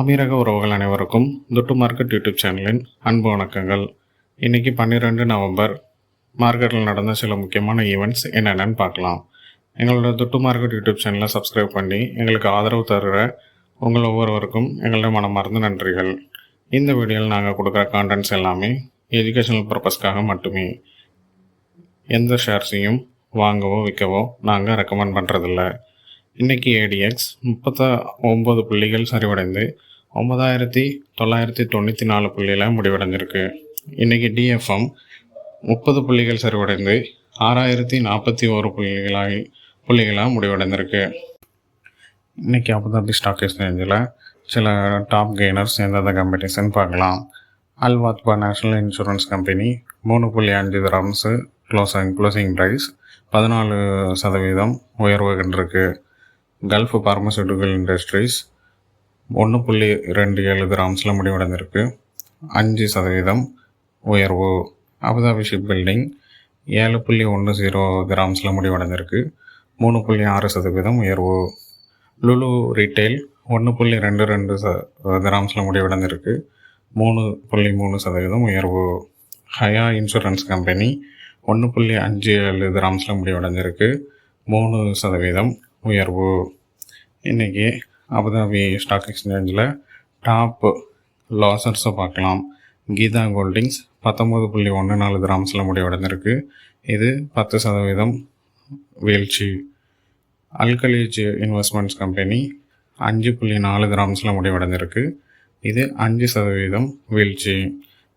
அமீரக உறவுகள் அனைவருக்கும் துட்டு மார்க்கெட் யூடியூப் சேனலின் அன்பு வணக்கங்கள். இன்றைக்கி 12 நவம்பர் மார்க்கெட்டில் நடந்த சில முக்கியமான ஈவெண்ட்ஸ் என்னென்னு பார்க்கலாம். எங்களோட துட்டு மார்க்கெட் யூடியூப் சேனலை சப்ஸ்கிரைப் பண்ணி எங்களுக்கு ஆதரவு தருகிற உங்கள் ஒவ்வொருவருக்கும் எங்களோட மனமார்ந்த நன்றிகள். இந்த வீடியோவில் நாங்கள் கொடுக்குற கான்டென்ட்ஸ் எல்லாமே எஜுகேஷனல் பர்பஸ்க்காக மட்டுமே. எந்த ஷேர்ஸையும் வாங்கவோ விற்கவோ நாங்கள் ரெக்கமெண்ட் பண்ணுறதில்ல. இன்றைக்கி ADX 39 புள்ளிகள் சரிவடைந்து 9994 புள்ளியில் முடிவடைஞ்சிருக்கு. இன்றைக்கி DFM 30 புள்ளிகள் சரிவடைந்து 6041 புள்ளிகளாக முடிவடைந்திருக்கு. இன்றைக்கி அபுதாபி ஸ்டாக் எக்ஸ்சேஞ்சில் சில டாப் கெய்னர்ஸ் எந்தெந்த கம்பெனிஸ்ன்னு பார்க்கலாம். Alwathba national insurance company 3.5 dirhams closing price 14% உயர்வு கண்டிருக்கு. கல்ஃப் பார்மசூட்டிக்கல் இண்டஸ்ட்ரீஸ் 1.27 கிராம்ஸில் முடிவடைந்திருக்கு, 5% உயர்வு. அபுதாபி ஷிப் பில்டிங் 7.10 கிராம்ஸில் முடிவடைந்திருக்கு, 3.6% உயர்வு. லுலு ரீட்டைல் 1.22 கிராம்ஸில் முடிவடைந்திருக்கு, 3.3% உயர்வு. ஹயா இன்சூரன்ஸ் கம்பெனி 1.57 கிராம்ஸில் முடிவடைந்திருக்கு, 3% உயர்வு. இன்றைக்கி அபுதாபி ஸ்டாக் எக்ஸ்சேஞ்சில் டாப் லாசர்ஸை பார்க்கலாம். கீதா ஹோல்டிங்ஸ் 19.14 கிராம்ஸில் முடிவடைந்திருக்கு, இது 10% வீழ்ச்சி. அல்கலீஜ் இன்வெஸ்ட்மெண்ட்ஸ் கம்பெனி 5.4 கிராம்ஸில் முடிவடைந்திருக்கு, இது 5% வீழ்ச்சி.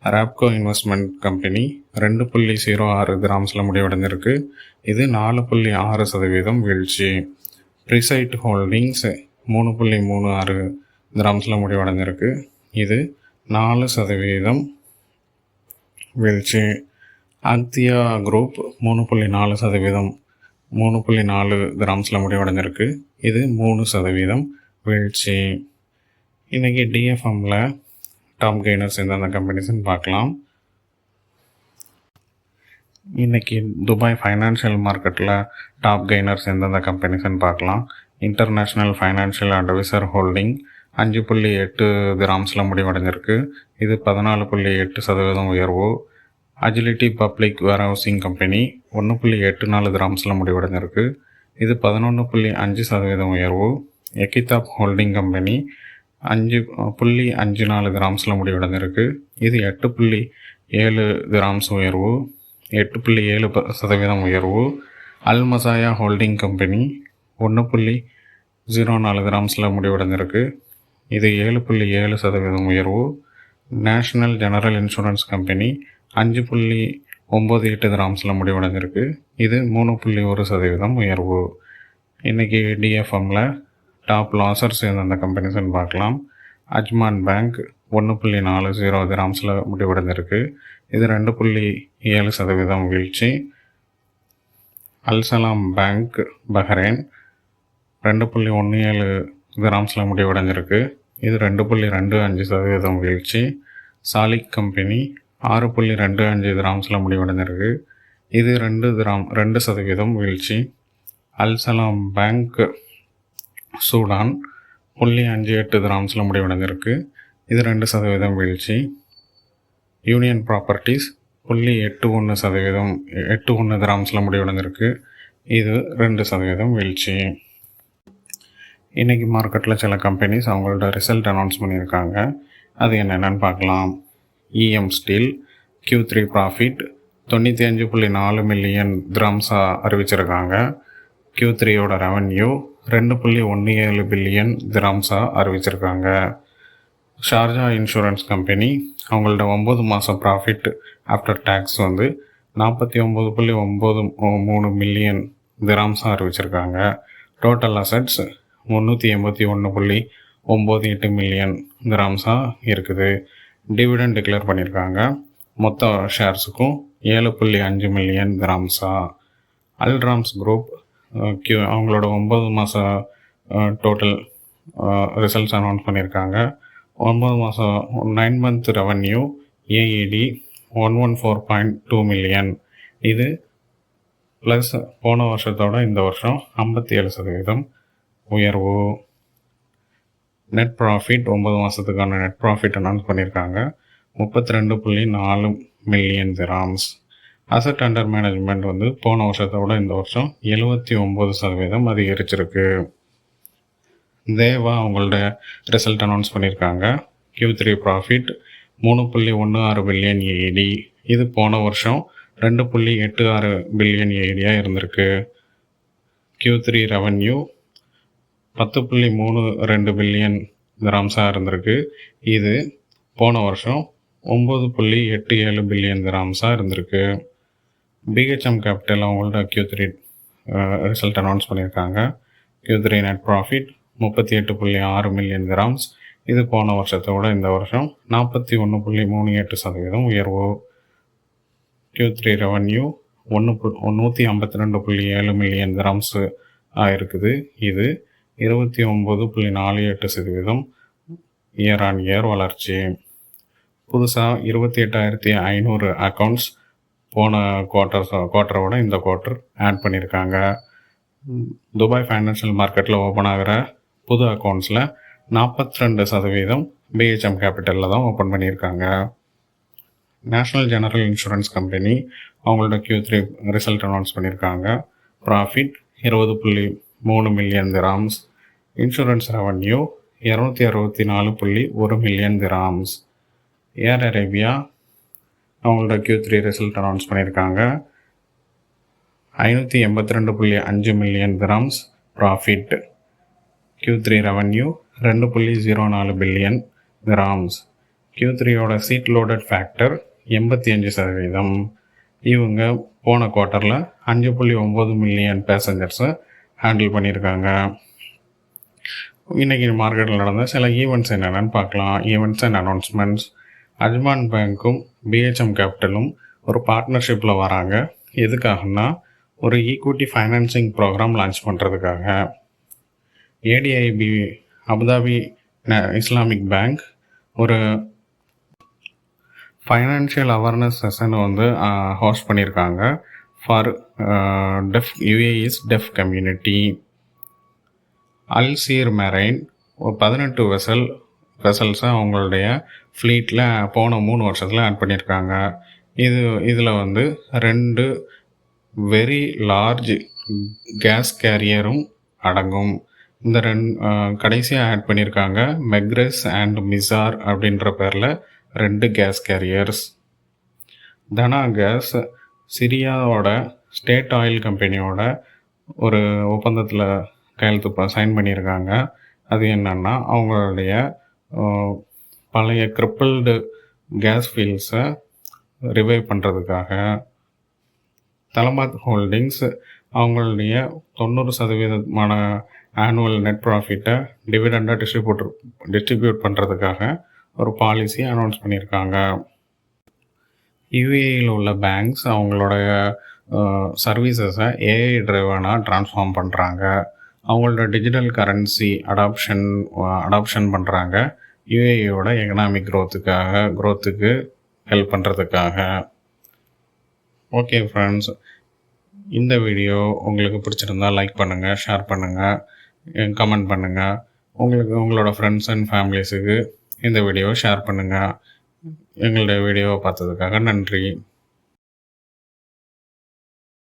ராப்கோ இன்வெஸ்ட்மெண்ட் கம்பெனி 2.06 கிராம்ஸில் முடிவடைந்திருக்கு, இது 4.6% வீழ்ச்சி. ப்ரிசைட் ஹோல்டிங்ஸ் 3.36 கிராம்ஸில் முடிவடைந்திருக்கு, இது 4% வீழ்ச்சி. அக்தியா குரூப் 3.4 கிராம்ஸில் முடிவடைந்திருக்கு, இது 3% வீழ்ச்சி. இன்றைக்கி DFMல டாப் கெய்னர்ஸ் எந்தெந்த கம்பெனிஸ்ன்னு பார்க்கலாம். இன்றைக்கி துபாய் ஃபைனான்ஷியல் மார்க்கெட்டில் டாப் கெய்னர்ஸ் எந்தெந்த கம்பெனிஸ்ன்னு பார்க்கலாம். இன்டர்நேஷ்னல் ஃபைனான்ஷியல் அட்வைசர் ஹோல்டிங் 5.8 கிராம்ஸில் முடிவடைஞ்சிருக்கு, இது 14.8% உயர்வு. அஜிலிட்டி பப்ளிக் வேர்ஹவுசிங் கம்பெனி 1.84 கிராம்ஸில் முடிவடைஞ்சிருக்கு, இது 11.5% உயர்வு. எகிதாப் ஹோல்டிங் கம்பெனி 5.54 கிராம்ஸில் முடிவடைஞ்சிருக்கு, இது 8.7 கிராம்ஸ் உயர்வு, 8.7% உயர்வு. அல்மசாயா ஹோல்டிங் கம்பெனி 1.04 கிராம்ஸில் முடிவடைந்திருக்கு, இது 7.7% உயர்வு. நேஷ்னல் ஜெனரல் இன்சூரன்ஸ் கம்பெனி 5.98 கிராம்ஸில் முடிவடைந்திருக்கு, இது 3.1% உயர்வு. இன்றைக்கி DFMல டாப் லாசர்ஸ் எந்தெந்த கம்பெனிஸ்ன்னு பார்க்கலாம். அஜ்மான் பேங்க் 1.40 கிராம்ஸில் முடிவடைந்திருக்கு, இது 2.7% வீழ்ச்சி. அல்சலாம் பேங்க் பஹ்ரைன் 2.17 கிராம்ஸில் முடிவடைஞ்சிருக்கு, இது 2.25% வீழ்ச்சி. சாலிக் கம்பெனி 6.25 கிராம்ஸில் முடிவடைஞ்சிருக்கு, இது 2% வீழ்ச்சி. அல்சலாம் பேங்க் சூடான் 0.58 கிராம்ஸில் முடிவடைந்திருக்கு, இது 2% வீழ்ச்சி. யூனியன் ப்ராப்பர்ட்டிஸ் 0.81 கிராம்ஸில் முடிவடைந்திருக்கு, இது 2% வீழ்ச்சி. இன்றைக்கி மார்க்கெட்டில் சில கம்பெனிஸ் அவங்களோட ரிசல்ட் அனௌன்ஸ் பண்ணியிருக்காங்க, அது என்னென்னு பார்க்கலாம். EM steel Q3 profit 95.4 million திரம்ஸாக அறிவிச்சிருக்காங்க. Q3யோட ரெவன்யூ 2.17 பில்லியன் திரம்ஸாக அறிவிச்சிருக்காங்க. ஷார்ஜா இன்சூரன்ஸ் கம்பெனி அவங்களோட 9 மாதம் ப்ராஃபிட் ஆஃப்டர் டேக்ஸ் 49.93 மில்லியன் திரம்ஸாக அறிவிச்சிருக்காங்க. டோட்டல் அசட்ஸ் 381.98 மில்லியன் திரம்ஸாக இருக்குது. டிவிடெண்ட் டிக்ளேர் பண்ணியிருக்காங்க, மொத்த ஷேர்ஸுக்கும் 7.5 மில்லியன் திரம்ஸாக. அல்ட்ராம்ஸ் குரூப் அவங்களோட 9 மாதம் டோட்டல் ரிசல்ட்ஸ் அனௌன்ஸ் பண்ணியிருக்காங்க. 9 மாதம் 9 மந்த் ரெவன்யூ AED 114.2 மில்லியன், இது ப்ளஸ் போன வருஷத்தோட இந்த வருஷம் 57% உயர்வு. நெட் ப்ராஃபிட் 9 மாதத்துக்கான நெட் ப்ராஃபிட் அனௌன்ஸ் பண்ணியிருக்காங்க. 32.4 million grams. Asset under management வந்து போன வருஷத்தை விட இந்த வருஷம் 79% அதிகரிச்சிருக்கு. தேவா அவங்களோட ரிசல்ட் அனௌன்ஸ் பண்ணியிருக்காங்க. Q3 ப்ராஃபிட் 3.16 பில்லியன் ஏடி. இது போன வருஷம் 2.86 பில்லியன் ஏடியாக இருந்திருக்கு. Q3 ரெவன்யூ 10.32 பில்லியன் திராம்ஸாக இருந்திருக்கு. இது போன வருஷம் 9.87 பில்லியன் திராம்ஸாக இருந்திருக்கு. BHM கேபிட்டல் அவங்களோட Q3 ரிசல்ட் அனௌன்ஸ் பண்ணியிருக்காங்க. Q3 net profit 38.6 million grams. இது போன வருஷத்தை விட இந்த வருஷம் 41.38% உயர்வு. Q3 ரெவன்யூ 152.7 மில்லியன் திராம்ஸ் ஆயிருக்குது. இது 29.48% இயர் ஆன் இயர் வளர்ச்சி. புதுசாக 28,500 அக்கௌண்ட்ஸ் போன குவார்ட்டரை விட இந்த குவார்ட்டர் ஆட் பண்ணியிருக்காங்க. துபாய் ஃபைனான்ஷியல் மார்க்கெட்டில் ஓப்பன் ஆகிற புது அக்கௌண்ட்ஸில் 42% BHM கேபிட்டலில் தான் ஓப்பன் பண்ணியிருக்காங்க. நேஷ்னல் ஜெனரல் இன்சூரன்ஸ் கம்பெனி அவங்களோட Q3 ரிசல்ட் அனௌன்ஸ் பண்ணியிருக்காங்க. Profit 20.3 million dirhams. Insurance revenue 264.1 million dirhams. Air Arabia அவங்களோட Q3 ரிசல்ட் அனௌன்ஸ் பண்ணியிருக்காங்க. 582.5 million dirhams profit. Q3 revenue 2.04 billion dirhams. Q3யோட சீட் லோடட் ஃபேக்டர் 85%. இவங்க போன குவார்ட்டரில் 5.9 million பேசஞ்சர்ஸை handle பண்ணியிருக்காங்க. இன்றைக்கி மார்க்கெட்டில் நடந்த சில ஈவெண்ட்ஸ் என்னென்னு பார்க்கலாம். Events and announcements. அஜ்மான் பேங்க்கும் BHM கேபிட்டலும் ஒரு பார்ட்னர்ஷிப்பில் வராங்க. எதுக்காகனா ஒரு ஈக்விட்டி ஃபைனான்சிங் ப்ரோக்ராம் லான்ச் பண்ணுறதுக்காக. ADIB அபுதாபி இஸ்லாமிக் பேங்க் ஒரு ஃபைனான்ஷியல் அவேர்னஸ் செஷனை வந்து ஹோஸ்ட் பண்ணியிருக்காங்க for UAE's deaf community. Alseer marine 18 வெசல்ஸை அவங்களுடைய ஃப்ளீட்டில் போன 3 வருஷத்தில் ஆட் பண்ணியிருக்காங்க. இதில் வந்து 2 வெரி லார்ஜ் கேஸ் கேரியரும் அடங்கும். இந்த கடைசியாக ஆட் பண்ணியிருக்காங்க மெக்ரெஸ் அண்ட் மிசார் அப்படின்ற பேரில் 2 கேஸ் கேரியர்ஸ். தனா கேஸ் சிரியாவோட ஸ்டேட் ஆயில் கம்பெனியோட ஒரு ஒப்பந்தத்தில் சைன் பண்ணியிருக்காங்க. அது என்னன்னா அவங்களுடைய பழைய கிரிப்பிள்டு கேஸ் ஃபீல்ட்ஸை ரிவைவ் பண்ணுறதுக்காக. தலமாத் ஹோல்டிங்ஸ் அவங்களுடைய 90% ஆனுவல் நெட் ப்ராஃபிட்டை டிவிடெண்டாக டிஸ்ட்ரிபியூட் பண்ணுறதுக்காக ஒரு பாலிசி அனௌன்ஸ் பண்ணியிருக்காங்க. UAEயில் உள்ள பேங்க்ஸ் அவங்களோட சர்வீசஸை AI ட்ரைவனாக ட்ரான்ஸ்ஃபார்ம் பண்ணுறாங்க. அவங்களோட டிஜிட்டல் கரன்சி அடாப்ஷன் பண்ணுறாங்க. UAEயோட எக்கனாமிக் க்ரோத்துக்கு ஹெல்ப் பண்ணுறதுக்காக. ஓகே ஃப்ரெண்ட்ஸ், இந்த வீடியோ உங்களுக்கு பிடிச்சிருந்தால் லைக் பண்ணுங்கள், ஷேர் பண்ணுங்கள், கமெண்ட் பண்ணுங்கள். உங்களோட ஃப்ரெண்ட்ஸ் அண்ட் ஃபேமிலிஸுக்கு இந்த வீடியோவை ஷேர் பண்ணுங்கள். எங்களுடைய வீடியோவை பார்த்ததுக்காக நன்றி.